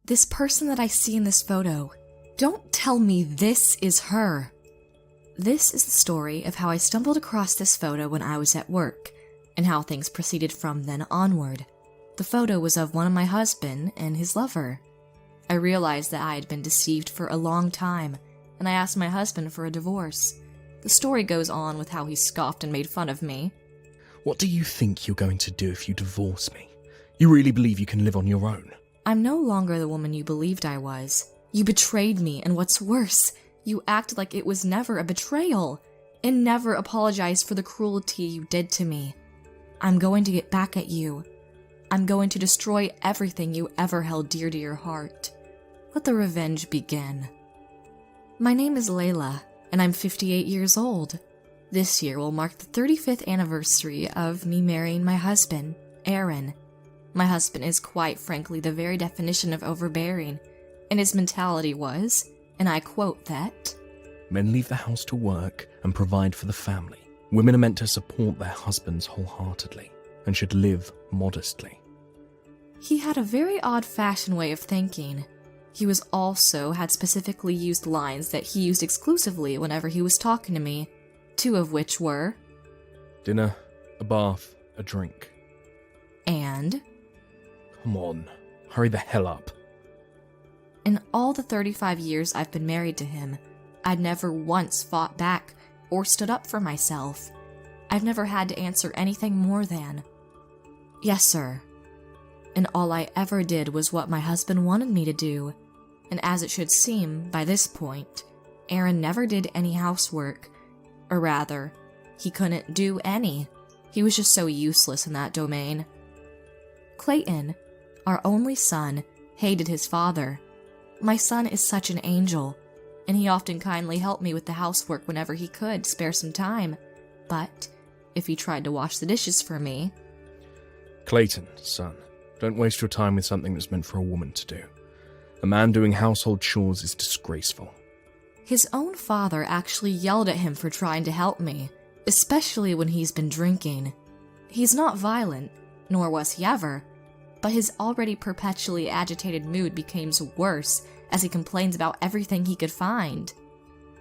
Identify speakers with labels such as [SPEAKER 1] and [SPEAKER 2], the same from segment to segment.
[SPEAKER 1] This person that I see in this photo, don't tell me this is her. This is the story of how I stumbled across this photo when I was at work, and how things proceeded from then onward. The photo was of one of my husband and his lover. I realized that I had been deceived for a long time, and I asked my husband for a divorce. The story goes on with how he scoffed and made fun of me.
[SPEAKER 2] What do you think you're going to do if you divorce me? You really believe you can live on your own?
[SPEAKER 1] I'm no longer the woman you believed I was. You betrayed me, and what's worse, you acted like it was never a betrayal, and never apologized for the cruelty you did to me. I'm going to get back at you. I'm going to destroy everything you ever held dear to your heart. Let the revenge begin. My name is Layla, and I'm 58 years old. This year will mark the 35th anniversary of me marrying my husband, Aaron. My husband is quite frankly the very definition of overbearing, and his mentality was, and I quote that,
[SPEAKER 2] "Men leave the house to work and provide for the family. Women are meant to support their husbands wholeheartedly and should live modestly."
[SPEAKER 1] He had a very odd-fashioned way of thinking. He was also had specifically used lines that he used exclusively whenever he was talking to me, two of which were,
[SPEAKER 2] "Dinner, a bath, a drink."
[SPEAKER 1] And,
[SPEAKER 2] "Come on, hurry the hell up."
[SPEAKER 1] in all the 35 years I've been married to him, I'd never once fought back or stood up for myself. I've never had to answer anything more than, "Yes, sir." And all I ever did was what my husband wanted me to do. And as it should seem, by this point, Aaron never did any housework. Or rather, he couldn't do any. He was just so useless in that domain. Clayton, our only son, hated his father. My son is such an angel, and he often kindly helped me with the housework whenever he could spare some time. But if he tried to wash the dishes for me...
[SPEAKER 2] Clayton, son, don't waste your time with something that's meant for a woman to do. A man doing household chores is disgraceful.
[SPEAKER 1] His own father actually yelled at him for trying to help me, especially when he's been drinking. He's not violent, nor was he ever, but his already perpetually agitated mood becomes worse as he complains about everything he could find.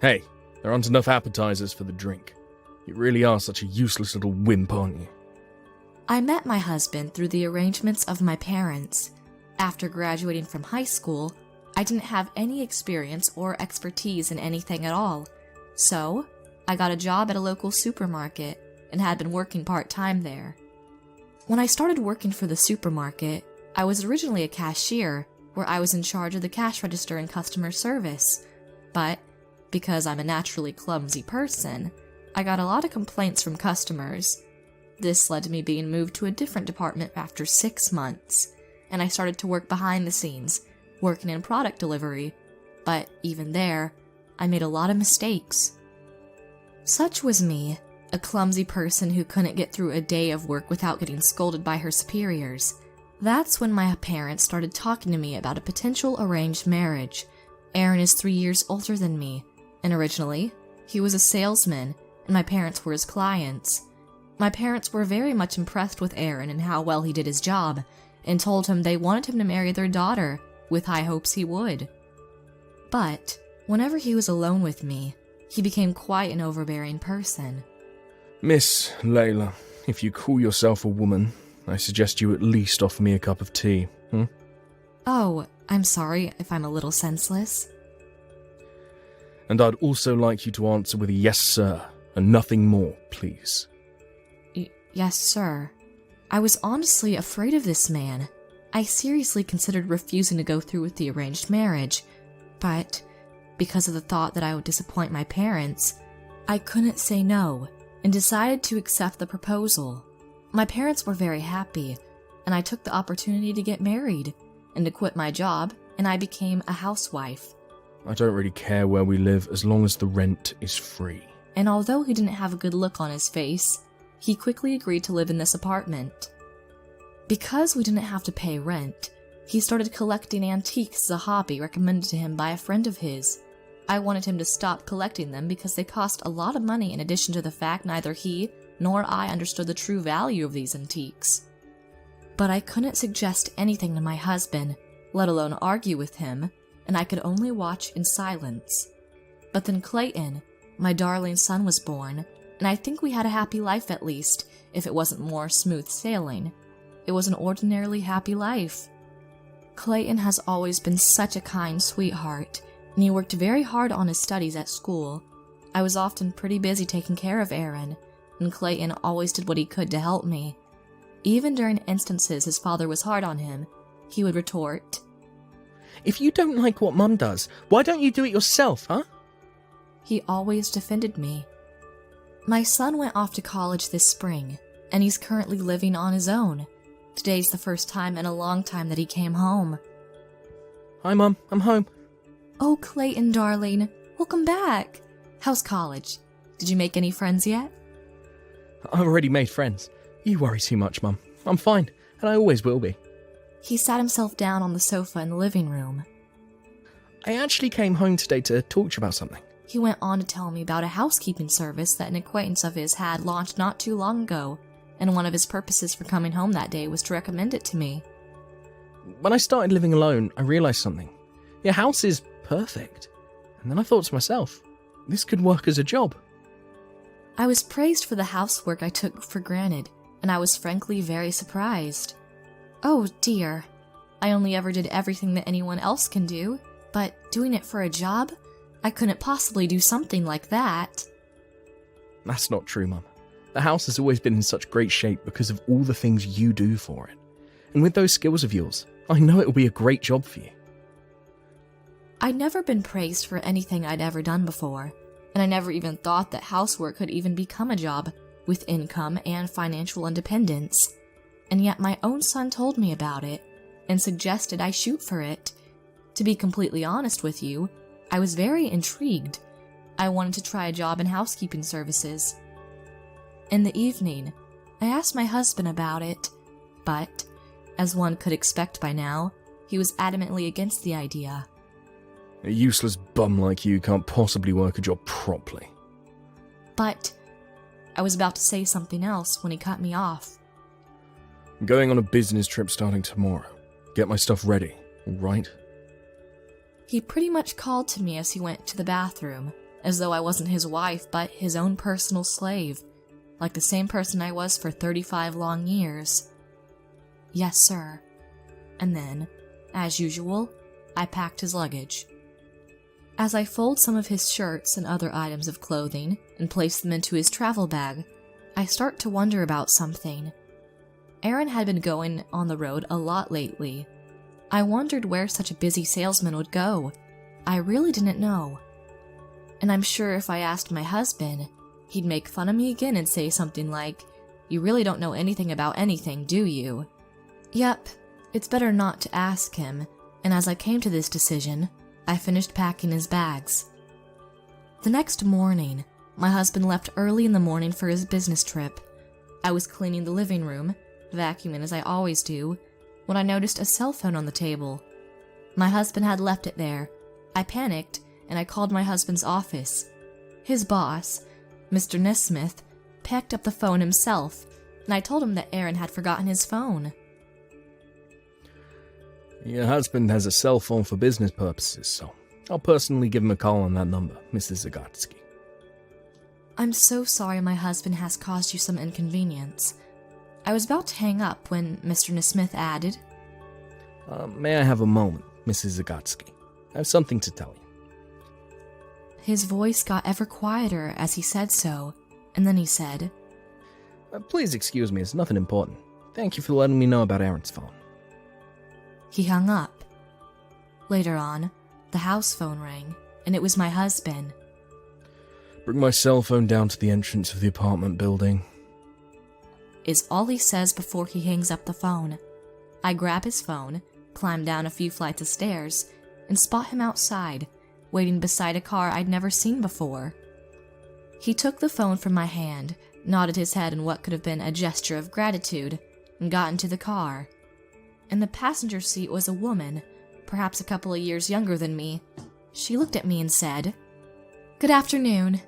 [SPEAKER 2] Hey, there aren't enough appetizers for the drink. You really are such a useless little wimp, aren't you?
[SPEAKER 1] I met my husband through the arrangements of my parents. After graduating from high school, I didn't have any experience or expertise in anything at all, so I got a job at a local supermarket and had been working part-time there. When I started working for the supermarket, I was originally a cashier, where I was in charge of the cash register and customer service, but because I'm a naturally clumsy person, I got a lot of complaints from customers. This led to me being moved to a different department after 6 months, and I started to work behind the scenes, working in product delivery, but even there, I made a lot of mistakes. Such was me, a clumsy person who couldn't get through a day of work without getting scolded by her superiors. That's when my parents started talking to me about a potential arranged marriage. Aaron is 3 years older than me, and originally, he was a salesman, and my parents were his clients. My parents were very much impressed with Aaron and how well he did his job, and told him they wanted him to marry their daughter, with high hopes he would. But, whenever he was alone with me, he became quite an overbearing person.
[SPEAKER 2] "Miss Layla, if you call yourself a woman, I suggest you at least offer me a cup of tea,
[SPEAKER 1] Oh, I'm sorry if I'm a little senseless.
[SPEAKER 2] And I'd also like you to answer with a yes, sir, and nothing more, please."
[SPEAKER 1] Yes, sir. I was honestly afraid of this man. I seriously considered refusing to go through with the arranged marriage, but because of the thought that I would disappoint my parents, I couldn't say no, and decided to accept the proposal. My parents were very happy, and I took the opportunity to get married, and to quit my job, and I became a housewife.
[SPEAKER 2] "I don't really care where we live as long as the rent is free."
[SPEAKER 1] And although he didn't have a good look on his face, he quickly agreed to live in this apartment. Because we didn't have to pay rent, he started collecting antiques as a hobby recommended to him by a friend of his. I wanted him to stop collecting them because they cost a lot of money, in addition to the fact neither he nor I understood the true value of these antiques. But I couldn't suggest anything to my husband, let alone argue with him, and I could only watch in silence. But then Clayton, my darling son, was born, and I think we had a happy life at least, if it wasn't more smooth sailing. It was an ordinarily happy life. Clayton has always been such a kind sweetheart, and he worked very hard on his studies at school. I was often pretty busy taking care of Aaron, and Clayton always did what he could to help me. Even during instances his father was hard on him, he would retort,
[SPEAKER 2] "If you don't like what Mum does, why don't you do it yourself, huh?"
[SPEAKER 1] He always defended me. My son went off to college this spring, and he's currently living on his own. Today's the first time in a long time that he came home.
[SPEAKER 2] "Hi, Mum, I'm home."
[SPEAKER 1] "Oh, Clayton, darling, welcome back. How's college? Did you make any friends yet?"
[SPEAKER 2] "I've already made friends. You worry too much, Mum. I'm fine, and I always will be."
[SPEAKER 1] He sat himself down on the sofa in the living room.
[SPEAKER 2] "I actually came home today to talk to you about something."
[SPEAKER 1] He went on to tell me about a housekeeping service that an acquaintance of his had launched not too long ago, and one of his purposes for coming home that day was to recommend it to me.
[SPEAKER 2] When I started living alone, I realised something. Your house is perfect. And then I thought to myself, this could work as a job.
[SPEAKER 1] I was praised for the housework I took for granted, and I was frankly very surprised. Oh dear, I only ever did everything that anyone else can do, but doing it for a job? I couldn't possibly do something like that.
[SPEAKER 2] That's not true, Mum. The house has always been in such great shape because of all the things you do for it. And with those skills of yours, I know it will be a great job for you.
[SPEAKER 1] I'd never been praised for anything I'd ever done before, and I never even thought that housework could even become a job with income and financial independence. And yet my own son told me about it and suggested I shoot for it. To be completely honest with you, I was very intrigued. I wanted to try a job in housekeeping services. In the evening, I asked my husband about it, but, as one could expect by now, he was adamantly against the idea.
[SPEAKER 2] A useless bum like you can't possibly work a job properly.
[SPEAKER 1] But I was about to say something else when he cut me off.
[SPEAKER 2] I'm going on a business trip starting tomorrow. Get my stuff ready, all right?
[SPEAKER 1] He pretty much called to me as he went to the bathroom, as though I wasn't his wife but his own personal slave, like the same person I was for 35 long years. Yes, sir. And then, as usual, I packed his luggage. As I fold some of his shirts and other items of clothing and place them into his travel bag, I start to wonder about something. Aaron had been going on the road a lot lately. I wondered where such a busy salesman would go. I really didn't know. And I'm sure if I asked my husband, he'd make fun of me again and say something like, "You really don't know anything about anything, do you?" Yep, it's better not to ask him, and as I came to this decision, I finished packing his bags. The next morning, my husband left early in the morning for his business trip. I was cleaning the living room, vacuuming as I always do, when I noticed a cell phone on the table. My husband had left it there. I panicked, and I called my husband's office. His boss, Mr. Nesmith, picked up the phone himself, and I told him that Aaron had forgotten his phone.
[SPEAKER 2] Your husband has a cell phone for business purposes, so I'll personally give him a call on that number, Mrs. Zagatsky.
[SPEAKER 1] I'm so sorry my husband has caused you some inconvenience. I was about to hang up when Mr. Nesmith added,
[SPEAKER 2] May I have a moment, Mrs. Zagatsky? I have something to tell you.
[SPEAKER 1] His voice got ever quieter as he said so, and then he said,
[SPEAKER 2] Please excuse me, it's nothing important. Thank you for letting me know about Aaron's phone.
[SPEAKER 1] He hung up. Later on, the house phone rang, and it was my husband.
[SPEAKER 2] Bring my cell phone down to the entrance of the apartment building,
[SPEAKER 1] is all he says before he hangs up the phone. I grab his phone, climb down a few flights of stairs, and spot him outside, waiting beside a car I'd never seen before. He took the phone from my hand, nodded his head in what could have been a gesture of gratitude, and got into the car. In the passenger seat was a woman, perhaps a couple of years younger than me. She looked at me and said, "Good afternoon."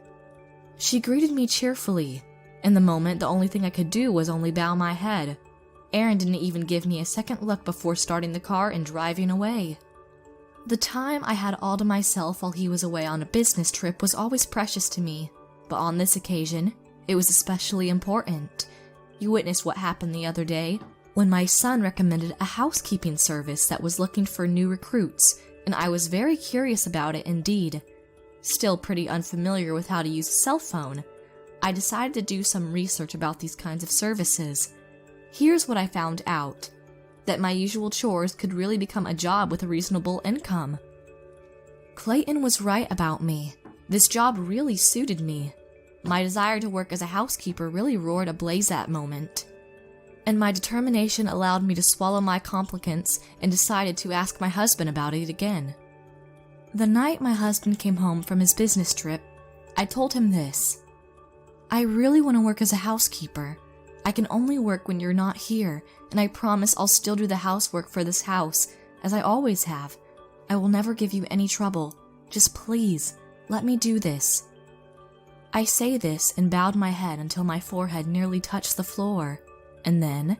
[SPEAKER 1] She greeted me cheerfully. In the moment, the only thing I could do was only bow my head. Aaron didn't even give me a second look before starting the car and driving away. The time I had all to myself while he was away on a business trip was always precious to me, but on this occasion, it was especially important. You witnessed what happened the other day when my son recommended a housekeeping service that was looking for new recruits, and I was very curious about it indeed. Still pretty unfamiliar with how to use a cell phone, I decided to do some research about these kinds of services. Here's what I found out: that my usual chores could really become a job with a reasonable income. Clayton was right about me. This job really suited me. My desire to work as a housekeeper really roared ablaze that moment. And my determination allowed me to swallow my complaints and decided to ask my husband about it again. The night my husband came home from his business trip, I told him this: I really want to work as a housekeeper. I can only work when you're not here, and I promise I'll still do the housework for this house, as I always have. I will never give you any trouble. Just please, let me do this. I say this and bowed my head until my forehead nearly touched the floor, and then...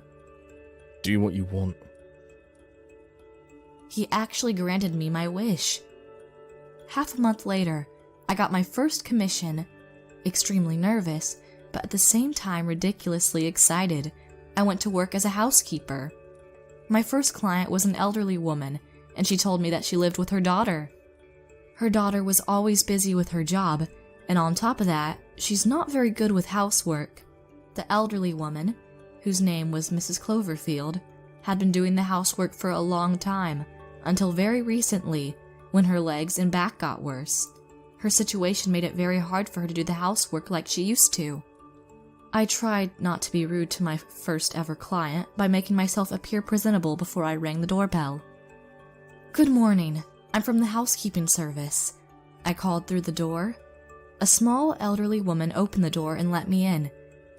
[SPEAKER 2] Do what you want.
[SPEAKER 1] He actually granted me my wish. Half a month later, I got my first commission. Extremely nervous, but at the same time ridiculously excited, I went to work as a housekeeper. My first client was an elderly woman, and she told me that she lived with her daughter. Her daughter was always busy with her job, and on top of that, she's not very good with housework. The elderly woman, whose name was Mrs. Cloverfield, had been doing the housework for a long time, until very recently, when her legs and back got worse. Her situation made it very hard for her to do the housework like she used to. I tried not to be rude to my first ever client by making myself appear presentable before I rang the doorbell. Good morning, I'm from the housekeeping service. I called through the door. A small elderly woman opened the door and let me in.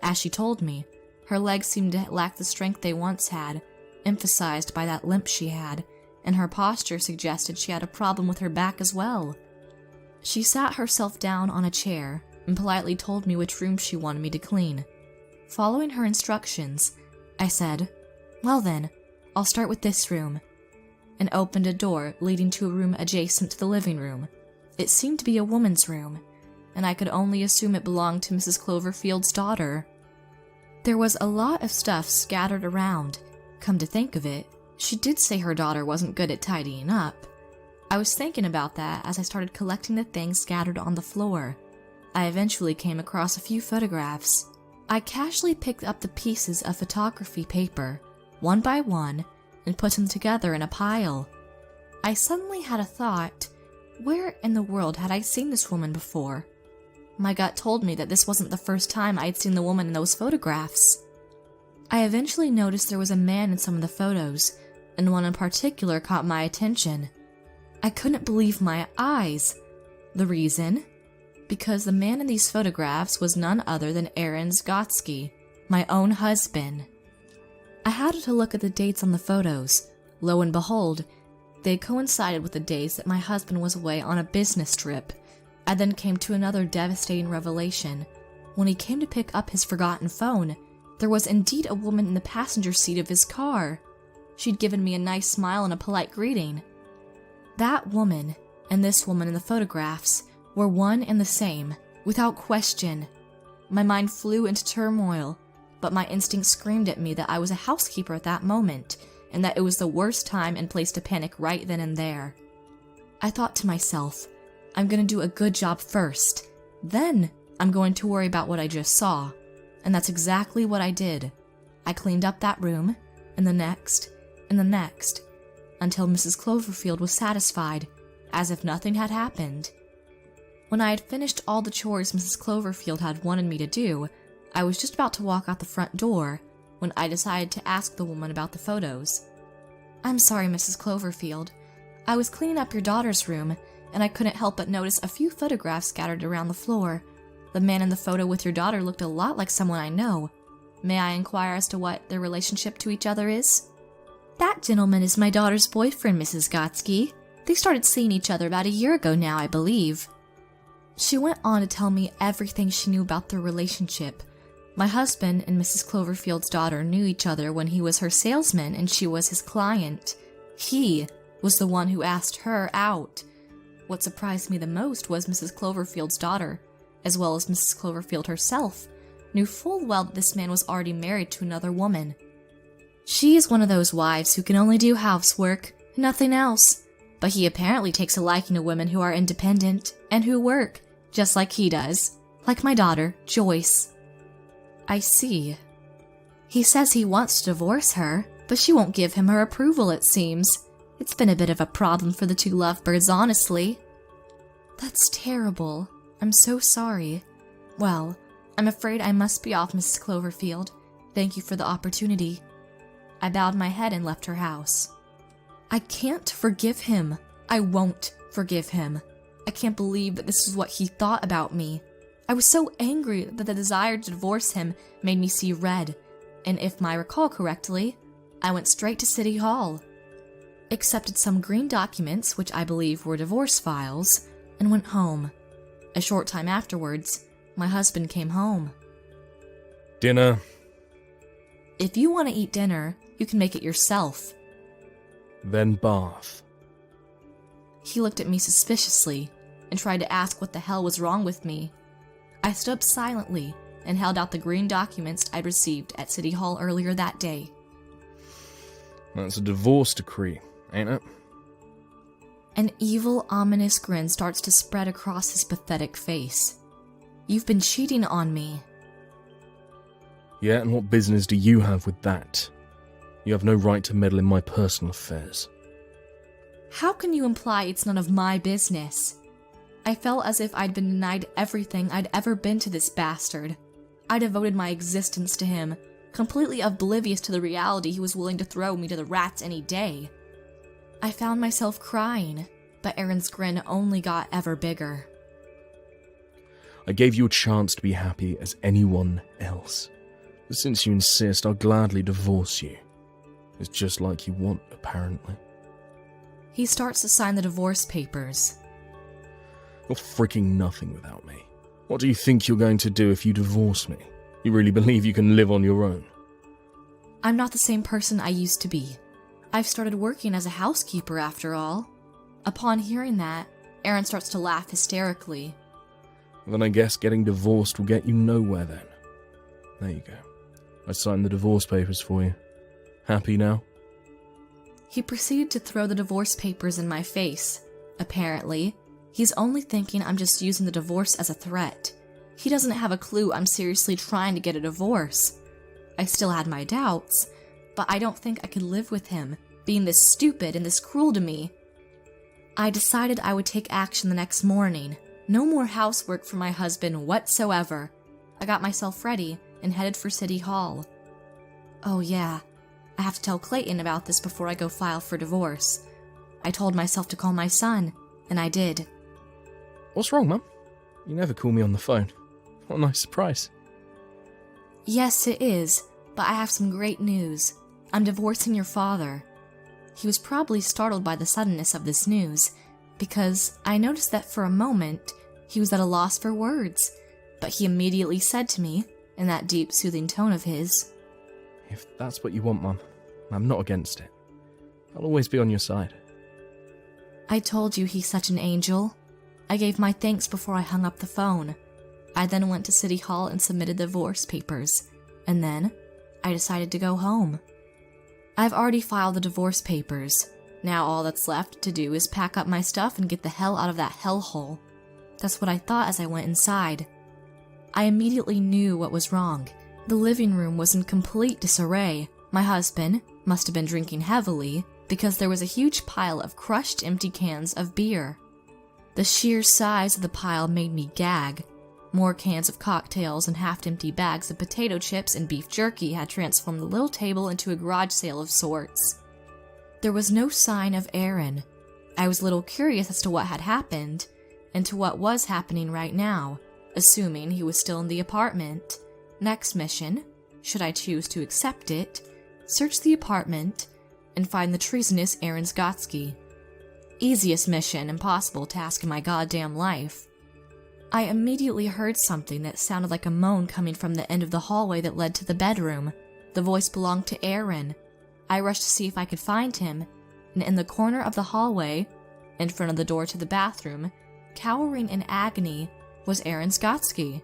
[SPEAKER 1] As she told me, her legs seemed to lack the strength they once had, emphasized by that limp she had, and her posture suggested she had a problem with her back as well. She sat herself down on a chair and politely told me which room she wanted me to clean. Following her instructions, I said, "Well then, I'll start with this room," and opened a door leading to a room adjacent to the living room. It seemed to be a woman's room, and I could only assume it belonged to Mrs. Cloverfield's daughter. There was a lot of stuff scattered around. Come to think of it, she did say her daughter wasn't good at tidying up. I was thinking about that as I started collecting the things scattered on the floor. I eventually came across a few photographs. I casually picked up the pieces of photography paper, one by one, and put them together in a pile. I suddenly had a thought: where in the world had I seen this woman before? My gut told me that this wasn't the first time I'd seen the woman in those photographs. I eventually noticed there was a man in some of the photos, and one in particular caught my attention. I couldn't believe my eyes. The reason? Because the man in these photographs was none other than Aaron Zgotsky, my own husband. I had to look at the dates on the photos. Lo and behold, they coincided with the days that my husband was away on a business trip. I then came to another devastating revelation. When he came to pick up his forgotten phone, there was indeed a woman in the passenger seat of his car. She'd given me a nice smile and a polite greeting. That woman, and this woman in the photographs, were one and the same, without question. My mind flew into turmoil, but my instinct screamed at me that I was a housekeeper at that moment, and that it was the worst time and place to panic right then and there. I thought to myself, I'm going to do a good job first, then I'm going to worry about what I just saw. And that's exactly what I did. I cleaned up that room, and the next, and the next, until Mrs. Cloverfield was satisfied, as if nothing had happened. When I had finished all the chores Mrs. Cloverfield had wanted me to do, I was just about to walk out the front door when I decided to ask the woman about the photos. "I'm sorry, Mrs. Cloverfield. I was cleaning up your daughter's room, and I couldn't help but notice a few photographs scattered around the floor. The man in the photo with your daughter looked a lot like someone I know. May I inquire as to what their relationship to each other is?" "That gentleman is my daughter's boyfriend, Mrs. Gotsky. They started seeing each other about a year ago now, I believe." She went on to tell me everything she knew about their relationship. My husband and Mrs. Cloverfield's daughter knew each other when he was her salesman and she was his client. He was the one who asked her out. What surprised me the most was Mrs. Cloverfield's daughter, as well as Mrs. Cloverfield herself, knew full well that this man was already married to another woman. She is one of those wives who can only do housework, nothing else. But he apparently takes a liking to women who are independent and who work, just like he does. Like my daughter, Joyce. I see. He says he wants to divorce her, but she won't give him her approval, it seems. It's been a bit of a problem for the two lovebirds, honestly. That's terrible. I'm so sorry. Well, I'm afraid I must be off, Mrs. Cloverfield. Thank you for the opportunity. I bowed my head and left her house. I can't forgive him. I won't forgive him. I can't believe that this is what he thought about me. I was so angry that the desire to divorce him made me see red, and if I recall correctly, I went straight to City Hall, accepted some green documents, which I believe were divorce files, and went home. A short time afterwards, my husband came home.
[SPEAKER 2] Dinner.
[SPEAKER 1] If you want to eat dinner, you can make it yourself.
[SPEAKER 2] Then bath.
[SPEAKER 1] He looked at me suspiciously and tried to ask what the hell was wrong with me. I stood up silently and held out the green documents I'd received at City Hall earlier that day.
[SPEAKER 2] That's a divorce decree, ain't it?
[SPEAKER 1] An evil, ominous grin starts to spread across his pathetic face. You've been cheating on me.
[SPEAKER 2] Yeah, and what business do you have with that? You have no right to meddle in my personal affairs.
[SPEAKER 1] How can you imply it's none of my business? I felt as if I'd been denied everything I'd ever been to this bastard. I devoted my existence to him, completely oblivious to the reality he was willing to throw me to the rats any day. I found myself crying, but Aaron's grin only got ever bigger.
[SPEAKER 2] I gave you a chance to be happy as anyone else. But since you insist, I'll gladly divorce you. It's just like you want, apparently.
[SPEAKER 1] He starts to sign the divorce papers.
[SPEAKER 2] You're freaking nothing without me. What do you think you're going to do if you divorce me? You really believe you can live on your own?
[SPEAKER 1] I'm not the same person I used to be. I've started working as a housekeeper after all. Upon hearing that, Aaron starts to laugh hysterically.
[SPEAKER 2] Then I guess getting divorced will get you nowhere then. There you go. I signed the divorce papers for you. Happy now?
[SPEAKER 1] He proceeded to throw the divorce papers in my face. Apparently, he's only thinking I'm just using the divorce as a threat. He doesn't have a clue I'm seriously trying to get a divorce. I still had my doubts, but I don't think I could live with him, being this stupid and this cruel to me. I decided I would take action the next morning. No more housework for my husband whatsoever. I got myself ready and headed for City Hall. Oh yeah, I have to tell Clayton about this before I go file for divorce. I told myself to call my son, and I did.
[SPEAKER 2] What's wrong, Mum? You never call me on the phone. What a nice surprise.
[SPEAKER 1] Yes, it is, but I have some great news. I'm divorcing your father. He was probably startled by the suddenness of this news, because I noticed that for a moment, he was at a loss for words, but he immediately said to me, in that deep, soothing tone of his,
[SPEAKER 2] If that's what you want, Mum, I'm not against it. I'll always be on your side.
[SPEAKER 1] I told you he's such an angel. I gave my thanks before I hung up the phone. I then went to City Hall and submitted the divorce papers, and then I decided to go home. I've already filed the divorce papers. Now all that's left to do is pack up my stuff and get the hell out of that hellhole. That's what I thought as I went inside. I immediately knew what was wrong. The living room was in complete disarray. My husband must have been drinking heavily because there was a huge pile of crushed empty cans of beer. The sheer size of the pile made me gag. More cans of cocktails and half-empty bags of potato chips and beef jerky had transformed the little table into a garage sale of sorts. There was no sign of Aaron. I was a little curious as to what had happened, and to what was happening right now, assuming he was still in the apartment. Next mission, should I choose to accept it, search the apartment and find the treasonous Aaron Skotsky. Easiest mission and possible task in my goddamn life. I immediately heard something that sounded like a moan coming from the end of the hallway that led to the bedroom. The voice belonged to Aaron. I rushed to see if I could find him, and in the corner of the hallway, in front of the door to the bathroom, cowering in agony, was Aaron Skotsky.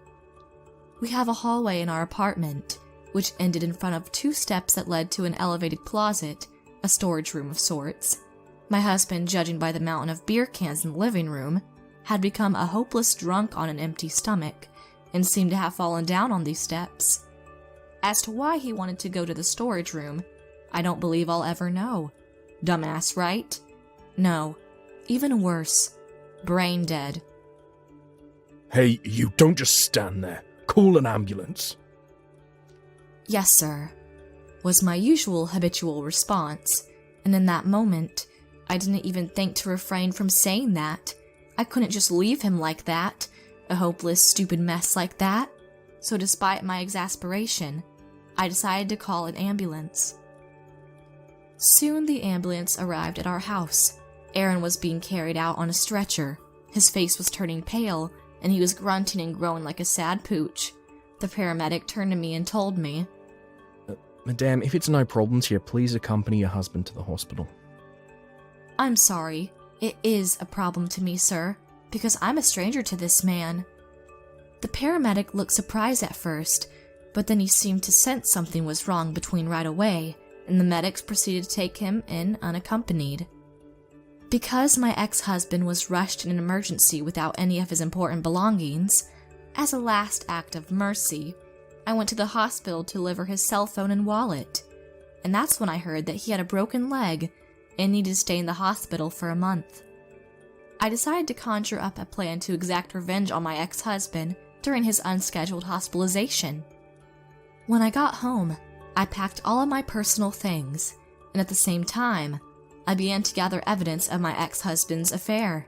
[SPEAKER 1] We have a hallway in our apartment, which ended in front of 2 steps that led to an elevated closet, a storage room of sorts. My husband, judging by the mountain of beer cans in the living room, had become a hopeless drunk on an empty stomach, and seemed to have fallen down on these steps. As to why he wanted to go to the storage room, I don't believe I'll ever know. Dumbass, right? No. Even worse. Brain dead.
[SPEAKER 2] Hey, you don't just stand there. Call an ambulance.
[SPEAKER 1] Yes, sir, was my usual habitual response, and in that moment, I didn't even think to refrain from saying that. I couldn't just leave him like that, a hopeless, stupid mess like that. So despite my exasperation, I decided to call an ambulance. Soon the ambulance arrived at our house. Aaron was being carried out on a stretcher. His face was turning pale, and he was grunting and groaning like a sad pooch. The paramedic turned to me and told me,
[SPEAKER 2] Madame, if it's no problem to you, please accompany your husband to the hospital.
[SPEAKER 1] I'm sorry. It is a problem to me, sir, because I'm a stranger to this man. The paramedic looked surprised at first, but then he seemed to sense something was wrong between right away, and the medics proceeded to take him in unaccompanied. Because my ex-husband was rushed in an emergency without any of his important belongings, as a last act of mercy, I went to the hospital to deliver his cell phone and wallet, and that's when I heard that he had a broken leg and needed to stay in the hospital for a month. I decided to conjure up a plan to exact revenge on my ex-husband during his unscheduled hospitalization. When I got home, I packed all of my personal things, and at the same time, I began to gather evidence of my ex-husband's affair.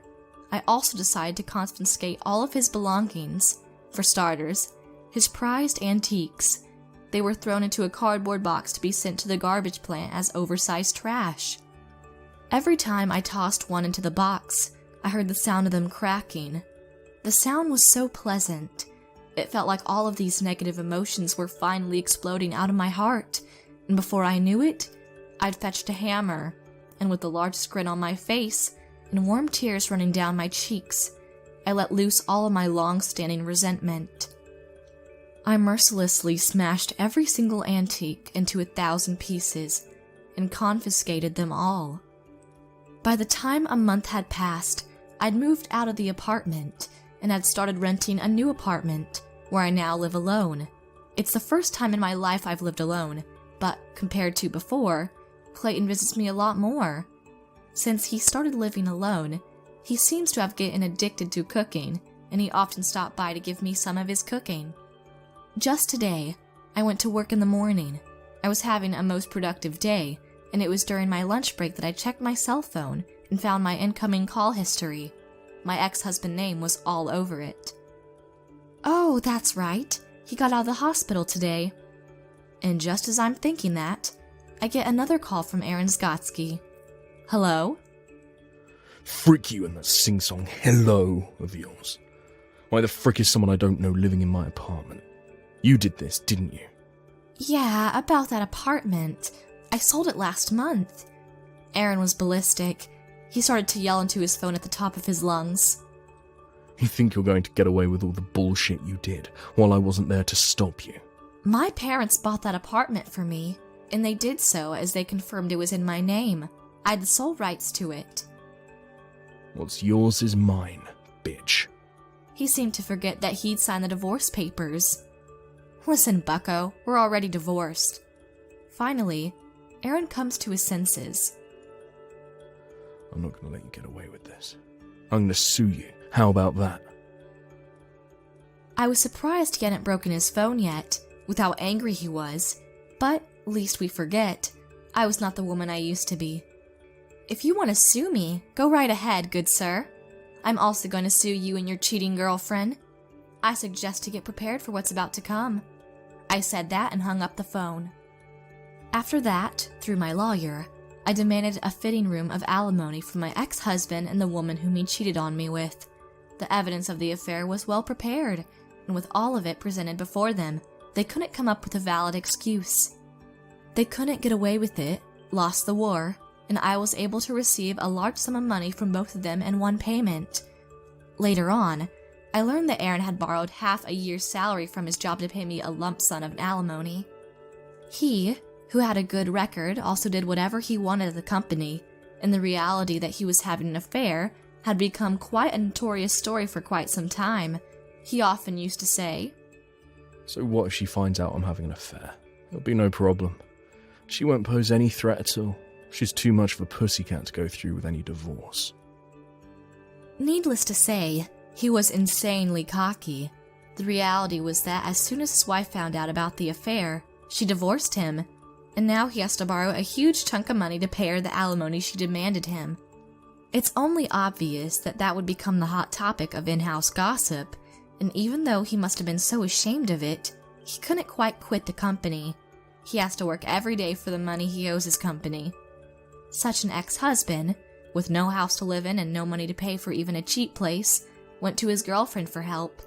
[SPEAKER 1] I also decided to confiscate all of his belongings. For starters, his prized antiques. They were thrown into a cardboard box to be sent to the garbage plant as oversized trash. Every time I tossed one into the box, I heard the sound of them cracking. The sound was so pleasant. It felt like all of these negative emotions were finally exploding out of my heart, and before I knew it, I'd fetched a hammer, and with the largest grin on my face and warm tears running down my cheeks, I let loose all of my long-standing resentment. I mercilessly smashed every single antique into 1,000 pieces and confiscated them all. By the time a month had passed, I'd moved out of the apartment and had started renting a new apartment where I now live alone. It's the first time in my life I've lived alone, but compared to before, Clayton visits me a lot more. Since he started living alone, he seems to have gotten addicted to cooking, and he often stopped by to give me some of his cooking. Just today, I went to work in the morning. I was having a most productive day, and it was during my lunch break that I checked my cell phone and found my incoming call history. My ex-husband's name was all over it. Oh, that's right. He got out of the hospital today. And just as I'm thinking that, I get another call from Aaron Skotsky. Hello?
[SPEAKER 2] Frick you and that sing-song hello of yours. Why the frick is someone I don't know living in my apartment? You did this, didn't you?
[SPEAKER 1] Yeah, about that apartment. I sold it last month. Aaron was ballistic. He started to yell into his phone at the top of his lungs.
[SPEAKER 2] You think you're going to get away with all the bullshit you did while I wasn't there to stop you?
[SPEAKER 1] My parents bought that apartment for me, and they did so as they confirmed it was in my name. I had the sole rights to it.
[SPEAKER 2] What's yours is mine, bitch.
[SPEAKER 1] He seemed to forget that he'd signed the divorce papers. Listen, bucko, we're already divorced. Finally, Aaron comes to his senses.
[SPEAKER 2] I'm not going to let you get away with this. I'm going to sue you. How about that?
[SPEAKER 1] I was surprised he hadn't broken his phone yet, with how angry he was. But, lest we forget, I was not the woman I used to be. If you want to sue me, go right ahead, good sir. I'm also going to sue you and your cheating girlfriend. I suggest to get prepared for what's about to come. I said that and hung up the phone. After that, through my lawyer, I demanded a fitting room of alimony from my ex-husband and the woman whom he cheated on me with. The evidence of the affair was well prepared, and with all of it presented before them, they couldn't come up with a valid excuse. They couldn't get away with it, lost the war, and I was able to receive a large sum of money from both of them in one payment. Later on, I learned that Aaron had borrowed half a year's salary from his job to pay me a lump sum of alimony. He, who had a good record, also did whatever he wanted at the company, and the reality that he was having an affair had become quite a notorious story for quite some time. He often used to say,
[SPEAKER 2] "So what if she finds out I'm having an affair? It'll be no problem. She won't pose any threat at all. She's too much of a pussycat to go through with any divorce."
[SPEAKER 1] Needless to say, he was insanely cocky. The reality was that as soon as his wife found out about the affair, she divorced him, and now he has to borrow a huge chunk of money to pay her the alimony she demanded him. It's only obvious that that would become the hot topic of in-house gossip, and even though he must have been so ashamed of it, he couldn't quite quit the company. He has to work every day for the money he owes his company. Such an ex-husband, with no house to live in and no money to pay for even a cheap place, went to his girlfriend for help.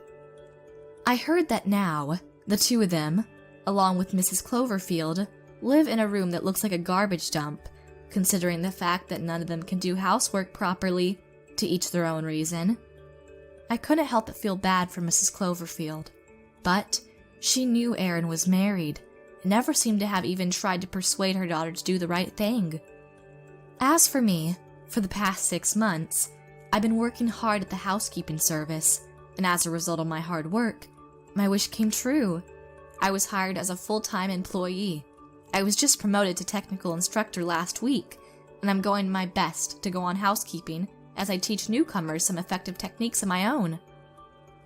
[SPEAKER 1] I heard that now, the two of them, along with Mrs. Cloverfield, live in a room that looks like a garbage dump, considering the fact that none of them can do housework properly, to each their own reason. I couldn't help but feel bad for Mrs. Cloverfield, but she knew Aaron was married, and never seemed to have even tried to persuade her daughter to do the right thing. As for me, for the past 6 months, I've been working hard at the housekeeping service, and as a result of my hard work, my wish came true. I was hired as a full-time employee. I was just promoted to technical instructor last week, and I'm going my best to go on housekeeping as I teach newcomers some effective techniques of my own.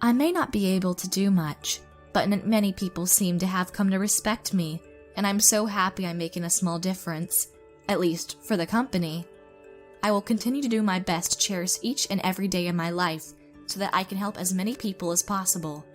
[SPEAKER 1] I may not be able to do much, but many people seem to have come to respect me, and I'm so happy I'm making a small difference, at least for the company. I will continue to do my best to cherish each and every day of my life so that I can help as many people as possible.